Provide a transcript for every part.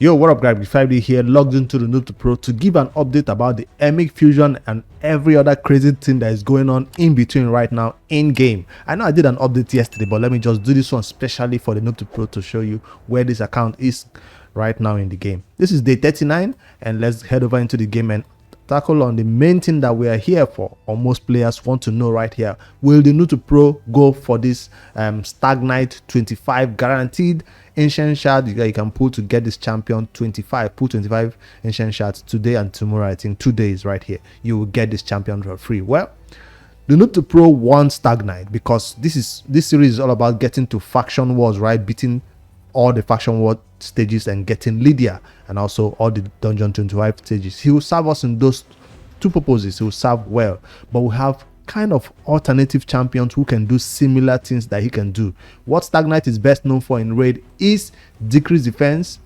Yo, what up guys, 5D here, logged into the Noob2Pro to give an update about the Emic Fusion and every other crazy thing that is going on in between right now in game. I know I did an update yesterday, but let me just do this one specially for the Noob2Pro to show you where this account is right now in the game. This is day 39 and let's head over into the game and tackle on the main thing that we are here for, or most players want to know right here. Will the Noob2Pro go for this Stag Knight 25 guaranteed ancient shard you can pull to get this champion? 25, pull 25 ancient shards today and tomorrow. I think 2 days right here you will get this champion for free. Well, the Noob2Pro wants Stag Knight because this series is all about getting to faction wars, right? Beating all the faction war stages and getting Lydia and also all the dungeon 25 stages. He will serve us in those two purposes. He will serve well, but we have kind of alternative champions who can do similar things that he can do. What Stag Knight is best known for in raid is decrease defense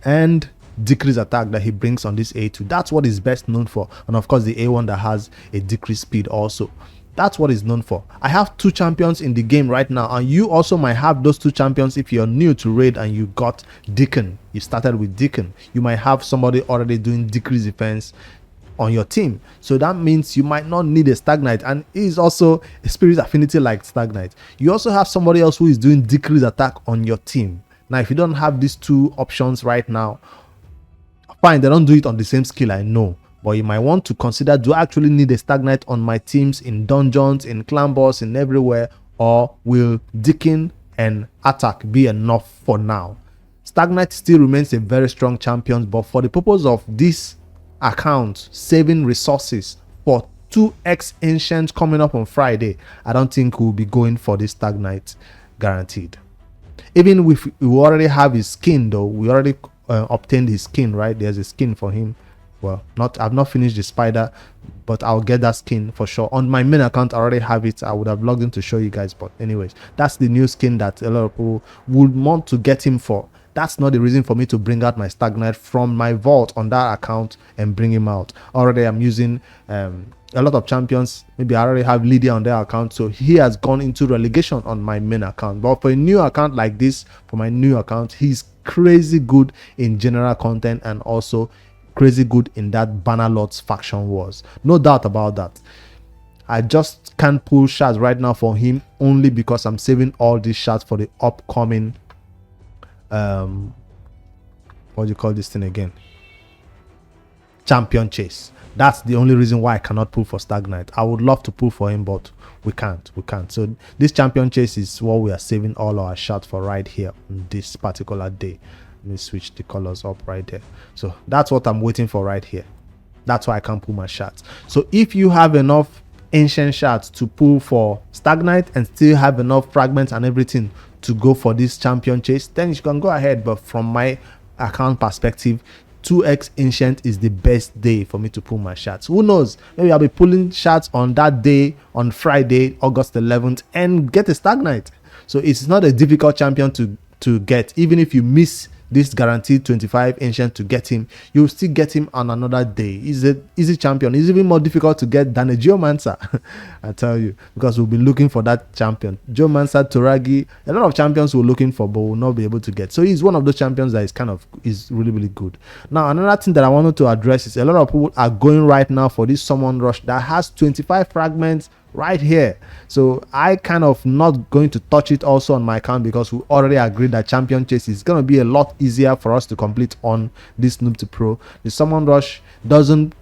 and decrease attack that he brings on this A2. That's what he's best known for, and of course the A1 that has a decreased speed also. That's what he's known for. I have two champions in the game right now, and you also might have those two champions. If you're new to raid and you got Deacon, you started with Deacon, you might have somebody already doing decrease defense on your team. So that means you might not need a Stag Knight, and he is also a spirit affinity like Stag Knight. You also have somebody else who is doing decrease attack on your team. Now if you don't have these two options right now, fine, they don't do it on the same skill, I know, but you might want to consider, do I actually need a Stag Knight on my teams in dungeons, in clan boss, in everywhere, or will Deacon and attack be enough for now? Stag Knight still remains a very strong champion, but for the purpose of this account saving resources for 2x ancient coming up on Friday, I don't think we'll be going for this Stag Knight guaranteed. Even if we already have his skin though, we already obtained his skin, right? There's a skin for him. Well, I've not finished the spider, but I'll get that skin for sure. On my main account I already have it. I would have logged in to show you guys, but anyways, that's the new skin that a lot of people would want to get him for. That's not the reason for me to bring out my Stag Knight from my vault on that account and bring him out. Already I'm using a lot of champions. Maybe I already have Lydia on their account, so he has gone into relegation on my main account. But for a new account like this, for my new account, he's crazy good in general content and also crazy good in that Bannerlord's faction wars, no doubt about that. I just can't pull shards right now for him only because I'm saving all these shards for the upcoming what do you call this thing again, champion chase. That's the only reason why I cannot pull for Stag Knight. I would love to pull for him, but we can't. So this champion chase is what we are saving all our shards for right here on this particular day. Let me switch the colors up right there. So that's what I'm waiting for right here. That's why I can't pull my shards. So if you have enough ancient shards to pull for Stag Knight and still have enough fragments and everything to go for this champion chase, then you can go ahead. But from my account perspective, 2x ancient is the best day for me to pull my shards. Who knows, maybe I'll be pulling shards on that day, on Friday, August 11th, and get a Stag Knight. So it's not a difficult champion to get. Even if you miss this guaranteed 25 ancient to get him, you'll still get him on another day. He's an easy champion. It's even more difficult to get than a Geomancer, I tell you, because we'll be looking for that champion. Geomancer, Toragi, a lot of champions we're looking for but will not be able to get. So he's one of those champions that is really good. Now another thing that I wanted to address is a lot of people are going right now for this summon rush that has 25 fragments right here. So I kind of not going to touch it also on my account because we already agreed that champion chase is going to be a lot easier for us to complete on this Noob2Pro. The summon rush doesn't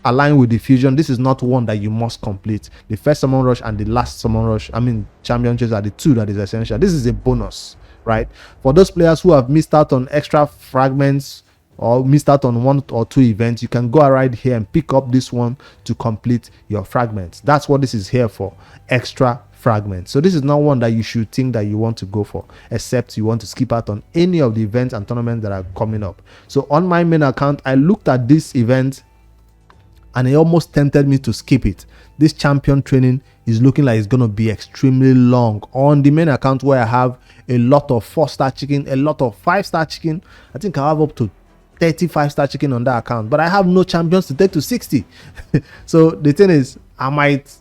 align with the fusion. This is not one that you must complete. The first summon rush and the last summon rush, I mean champion chase, are the two that is essential. This is a bonus, right? For those players who have missed out on extra fragments or missed out on 1 or 2 events, you can go right here and pick up this one to complete your fragments. That's what this is here for, extra fragments. So this is not one that you should think that you want to go for, except you want to skip out on any of the events and tournaments that are coming up. So on my main account, I looked at this event and it almost tempted me to skip it. This champion training is looking like it's going to be extremely long on the main account, where I have a lot of 4-star chicken, a lot of 5-star chicken. I think I have up to 35-star chicken on that account, but I have no champions to take to 60. So the thing is, I might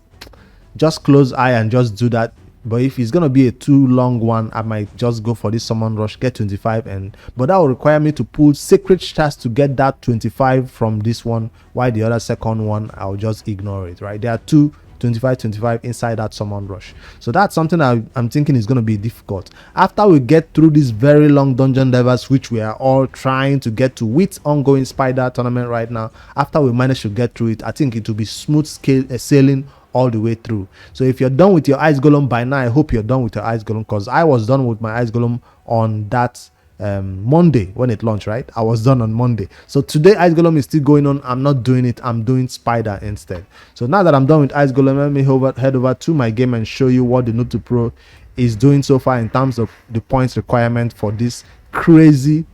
just close eye and just do that But if it's gonna be a too long one, I might just go for this summon rush, get 25, but that will require me to pull sacred shards to get that 25 from this one, while the other second one I'll just ignore it, right? There are two 25 inside that summon rush, so that's something I'm thinking is going to be difficult. After we get through this very long dungeon divers, which we are all trying to get to with ongoing spider tournament right now, after we manage to get through it, I think it will be smooth sailing all the way through. So if you're done with your ice golem by now, I hope you're done with your ice golem, because I was done with my ice golem on that Monday when it launched, right? I was done on Monday. So today ice golem is still going on. I'm not doing it, I'm doing spider instead. So now that I'm done with ice golem, let me head over to my game and show you what the Noob2Pro is doing so far in terms of the points requirement for this crazy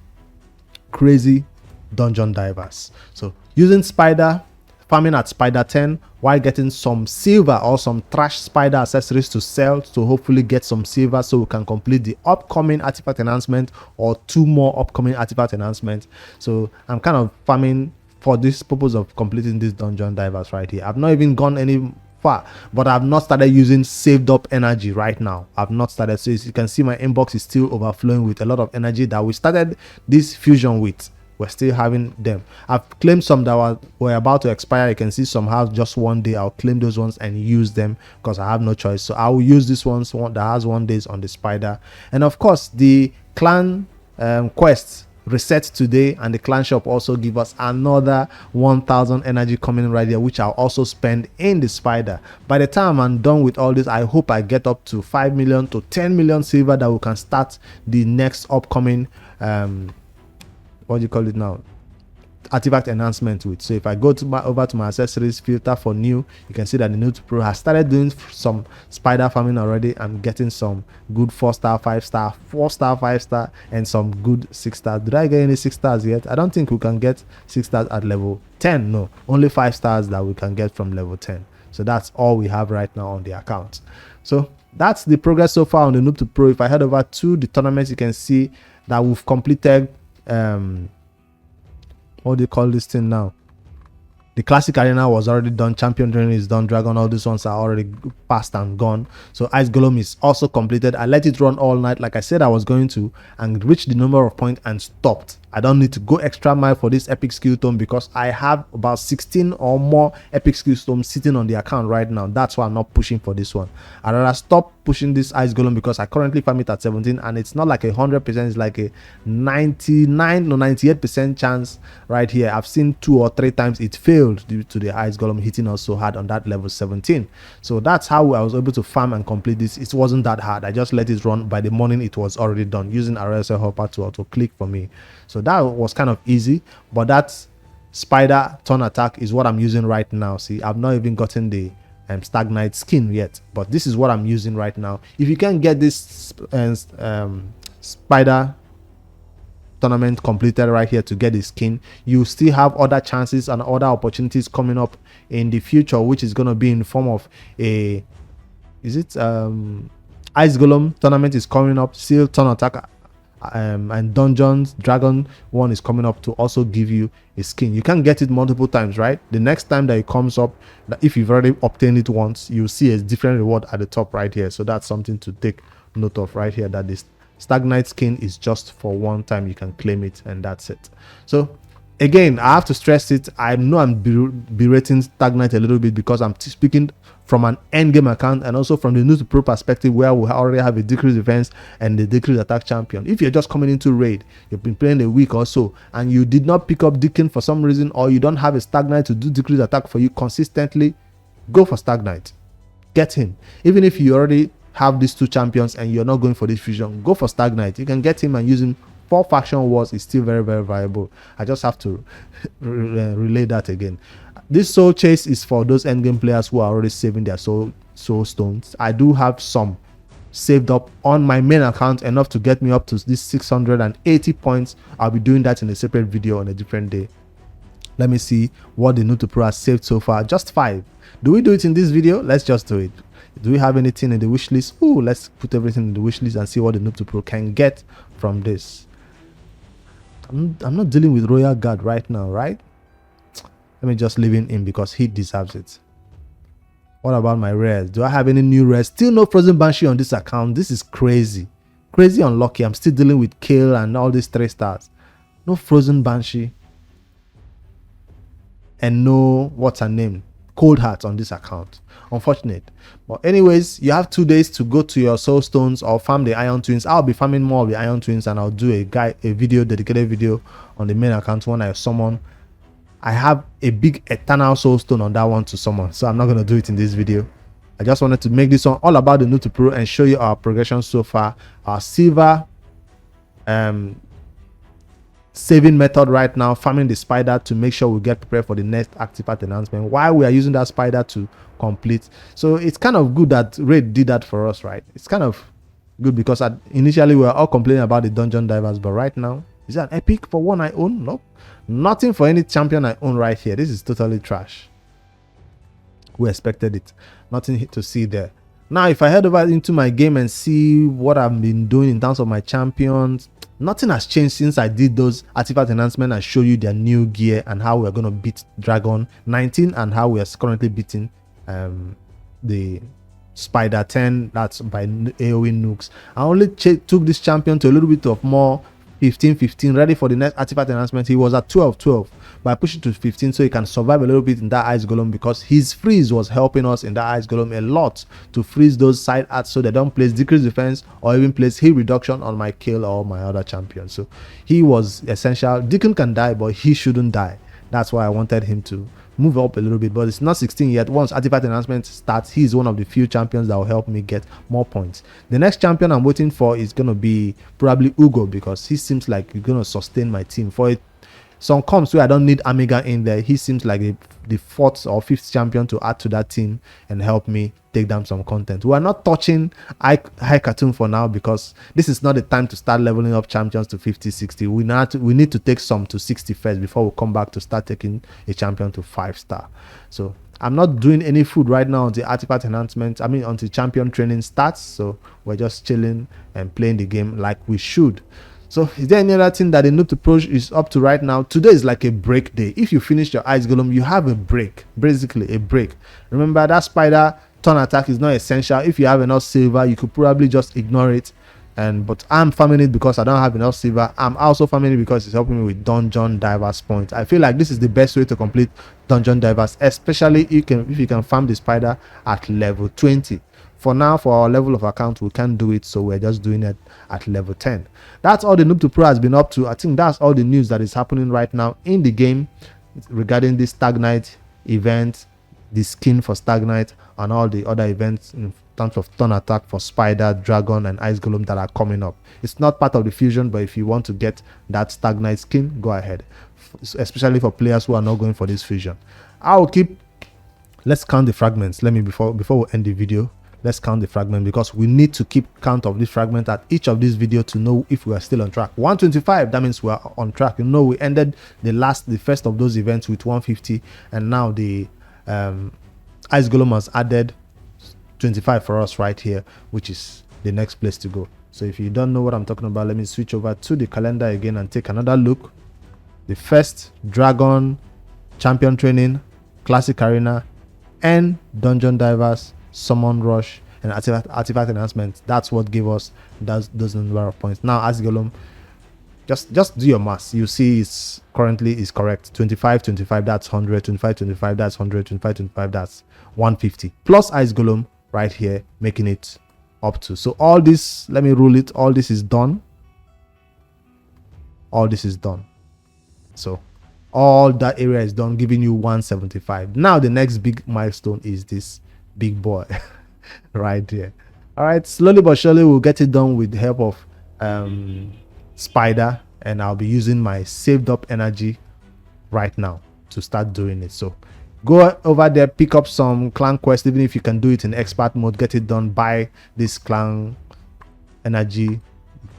dungeon divers. So using spider, farming at spider 10 while getting some silver or some trash spider accessories to sell to hopefully get some silver so we can complete the upcoming artifact enhancement or 2 more upcoming artifact enhancements. So I'm kind of farming for this purpose of completing this dungeon divers right here. I've not even gone any far, but I've not started using saved up energy right now. I've not started. So as you can see, my inbox is still overflowing with a lot of energy that we started this fusion with. We're still having them. I've claimed some that were about to expire. You can see some have just 1 day. I'll claim those ones and use them because I have no choice. So I will use this one that has 1 day on the spider. And of course, the clan quests reset today, and the clan shop also give us another 1000 energy coming in right here, which I'll also spend in the spider. By the time I'm done with all this, I hope I get up to 5 million to 10 million silver that we can start the next upcoming what do you call it now, artifact enhancement with. So if I go to over to my accessories, filter for new, you can see that the Noob2Pro has started doing some spider farming already. I'm getting some good 4-star, 5-star, 4-star, 5-star, and some good 6 stars. Did I get any 6 stars yet? I don't think we can get 6 stars at level 10. No, only 5 stars that we can get from level 10. So that's all we have right now on the account. So that's the progress so far on the Noob2Pro. If I head over to the tournaments, you can see that we've completed what do you call this thing now? The classic arena was already done, champion training is done, dragon, all these ones are already passed and gone. So ice golem is also completed. I let it run all night like I said I was going to, and reached the number of points and stopped. I don't need to go extra mile for this epic skill tome because I have about 16 or more epic skill tomes sitting on the account right now. That's why I'm not pushing for this one. I'd rather stop pushing this ice golem because I currently farm it at 17, and it's not like 100%, it's like a 99 or 98% chance right here. I've seen 2 or 3 times it failed due to the ice golem hitting us so hard on that level 17. So that's how I was able to farm and complete this. It wasn't that hard. I just let it run. By the morning it was already done using RSL hopper to auto click for me. So that was kind of easy, but that spider turn attack is what I'm using right now. See, I've not even gotten the Stag Knight skin yet, but this is what I'm using right now. If you can get this spider tournament completed right here to get the skin, you still have other chances and other opportunities coming up in the future, which is going to be in form of a ice golem tournament is coming up, seal turn attack, and dungeons dragon one is coming up to also give you a skin. You can get it multiple times, right? The next time that it comes up, if you've already obtained it once, you'll see a different reward at the top right here. So that's something to take note of right here, that this Stag Knight skin is just for one time. You can claim it and that's it. So again, I have to stress it. I know I'm berating Stag Knight a little bit because I'm speaking from an endgame account and also from the Noob2Pro perspective, where we already have a decreased defense and the decreased attack champion. If you're just coming into raid, you've been playing a week or so, and you did not pick up Deacon for some reason, or you don't have a Stag Knight to do decreased attack for you consistently, go for Stag Knight. Get him. Even if you already have these 2 champions and you're not going for this fusion, go for Stag Knight. You can get him and use him for faction wars. Is still very, very viable. I just have to relay that again. This soul chase is for those endgame players who are already saving their soul stones. I do have some saved up on my main account, enough to get me up to this 680 points. I'll be doing that in a separate video on a different day. Let me see what the Noob2Pro has saved so far. Just 5. Do we do it in this video? Let's just do it. Do we have anything in the wish list? Oh, let's put everything in the wish list and see what the Noob2Pro can get from this. I'm not dealing with Royal Guard right now, right? Let me just leave him in because he deserves it. What about my rares? Do I have any new rares? Still no frozen banshee on this account. This is crazy. Crazy unlucky. I'm still dealing with kill and all these 3 stars. No frozen banshee. And no, what's her name? Cold heart on this account. Unfortunate. But anyways, you have 2 days to go to your soul stones or farm the iron twins. I'll be farming more of the iron twins, and I'll do a dedicated video on the main account when I summon. I have a big eternal soul stone on that one to summon, so I'm not going to do it in this video. I just wanted to make this one all about the Noob2Pro and show you our progression so far. Our silver saving method right now, farming the spider to make sure we get prepared for the next artifact announcement while we are using that spider to complete. So it's kind of good that Raid did that for us, right? It's kind of good because initially we were all complaining about the dungeon divers, but right now, is that an epic for one I own? Nope. Nothing for any champion I own right here. This is totally trash. We expected it. Nothing to see there. Now, if I head over into my game and see what I've been doing in terms of my champions, nothing has changed since I did those artifact announcements and show you their new gear and how we're going to beat Dragon 19 and how we are currently beating the Spider 10. That's by AoE nukes. I only took this champion to a little bit of more 15 ready for the next artifact announcement. He was at 12, but I pushed it to 15 so he can survive a little bit in that ice golem, because his freeze was helping us in that ice golem a lot to freeze those side arts so they don't place decreased defense or even place heal reduction on my kill or my other champion. So he was essential. Deacon can die, but he shouldn't die. That's why I wanted him to move up a little bit, but it's not 16 yet. Once artifact announcement starts, he's one of the few champions that will help me get more points. The next champion I'm waiting for is going to be probably Ugo, because he seems like he's going to sustain my team. For it, some comps where I don't need Amiga in there, he seems like the 4th or 5th champion to add to that team and help me take down some content. We are not touching high cartoon for now because this is not the time to start leveling up champions to 50, 60. We need to take some to 60 first before we come back to start taking a champion to 5-star. So I'm not doing any food right now until artifact announcement. Until champion training starts. So we're just chilling and playing the game like we should. So is there any other thing that the Noob2Pro is up to right now? Today is like a break day. If you finish your ice golem, you have a break, basically a break. Remember, that spider turn attack is not essential. If you have enough silver, you could probably just ignore it. But I'm farming it because I don't have enough silver. I'm also farming it because it's helping me with dungeon divers points. I feel like this is the best way to complete dungeon divers, especially if you can farm the spider at level 20. For now, for our level of account, we can't do it, so we're just doing it at level 10. That's all the Noob2Pro has been up to. I think that's all the news that is happening right now in the game regarding this Stag Knight event, the skin for Stag Knight, and all the other events in terms of turn attack for Spider, Dragon, and Ice Golem that are coming up. It's not part of the fusion, but if you want to get that Stag Knight skin, go ahead. Especially for players who are not going for this fusion. Let's count the fragments. Before we end the video, let's count the fragment, because we need to keep count of this fragment at each of these videos to know if we are still on track. 125, that means we are on track. We ended the first of those events with 150, and now the Ice Golem has added 25 for us right here, which is the next place to go. So if you don't know what I'm talking about, let me switch over to the calendar again and take another look. The first Dragon, Champion Training, Classic Arena, and Dungeon Divers, Summon Rush, and artifact announcement. That's what gave us those number of points. Now Ice Golem, just do your math. You see it's currently is correct. 25 that's 100, 25 that's 100, 25 that's 150 plus Ice Golem right here, making it up to. So all this, let me rule it, all this is done. So all that area is done, giving you 175. Now the next big milestone is this big boy right here. All right, slowly but surely we'll get it done with the help of Spider, and I'll be using my saved up energy right now to start doing it. So go over there, pick up some clan quest. Even if you can do it in expert mode, get it done. Buy this clan energy,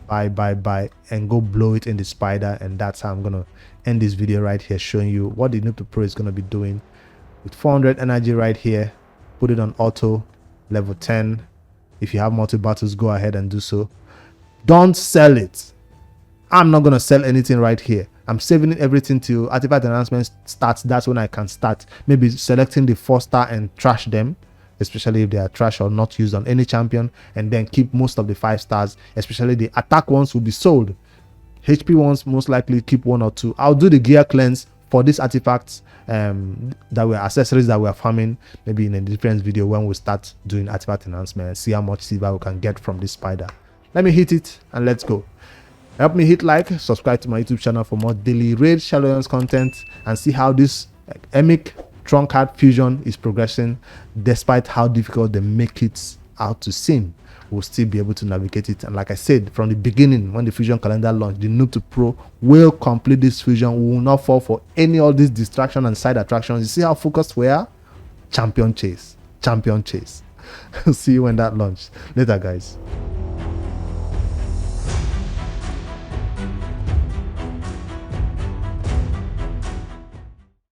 buy, and go blow it in the Spider. And that's how I'm gonna end this video right here, showing you what the Noob2Pro is gonna be doing with 400 energy right here. Put it on auto, level 10. If you have multi battles, go ahead and do so. Don't sell it. I'm not gonna sell anything right here. I'm saving everything till artifact announcement starts. That's when I can start maybe selecting the 4-star and trash them especially if they are trash or not used on any champion, and then keep most of the 5 stars, especially the attack ones will be sold. HP ones most likely keep 1 or 2. I'll do the gear cleanse for these artifacts that were accessories that we're farming, maybe in a different video when we start doing artifact enhancement and see how much silver we can get from this spider. Let me hit it and let's go. Help me hit like, subscribe to my YouTube channel for more daily raid Shadowlands content, and see how this Emic Trunkheart fusion is progressing. Despite how difficult they make it out to seem, we'll still be able to navigate it. And like I said from the beginning, when the fusion calendar launched, the Noob2Pro will complete this fusion. We will not fall for any of these distraction and side attractions. You see how focused we are? Champion chase, champion chase. See you when that launches. Later, guys.